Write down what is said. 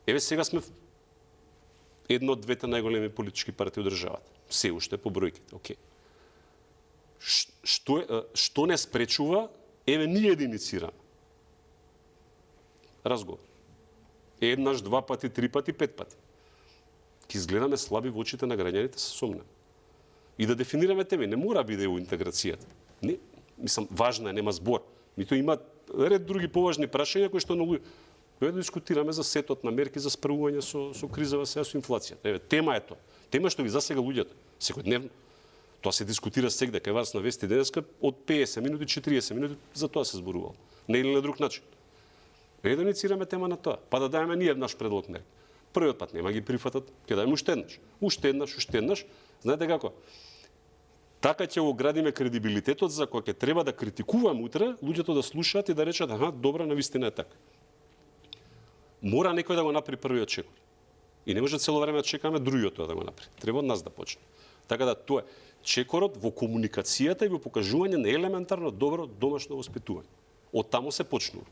Еве сега сме едно од двете најголеми политички партии од државата. Се уште по бројките, окей. Што не спречува, еве ние да инициираме разговор. Еднаш, два пати, три пати, пет пати. Ки изгледаме слаби во очите на граѓаните, се сомнам. И да дефинираме теми, не мора биде у интеграцијата. Не, мислам, важна е, нема збор. Мито има ред други поважни прашања кои што многу да дискутираме за сетот на мерки за справување со кризава сега со инфлацијата. Еве, тема е тоа. Тема што ги засега луѓето секојдневно. Тоа се дискутира сегде кај вас на Вести денеска од 50 минути 40 минути за тоа се зборувало. Не или на друг начин. Да инициираме тема на тоа, па да даеме ние наш предлог мерки. Првиот пат нема ги прифатат, ќе даеме уште еднаш. Знаете како? Така ќе го градиме кредибилитетот за кога ќе треба да критикуваме утре, луѓето да слушаат и да речат, аха, добра, навистина е така. Мора некој да го направи првиот чекор. И не може цело време да чекаме другиот тоа да го направи. Треба од нас да почне. Така да тоа е чекорот во комуникацијата и во покажување на елементарно добро домашно воспитување. Од таму се почнува.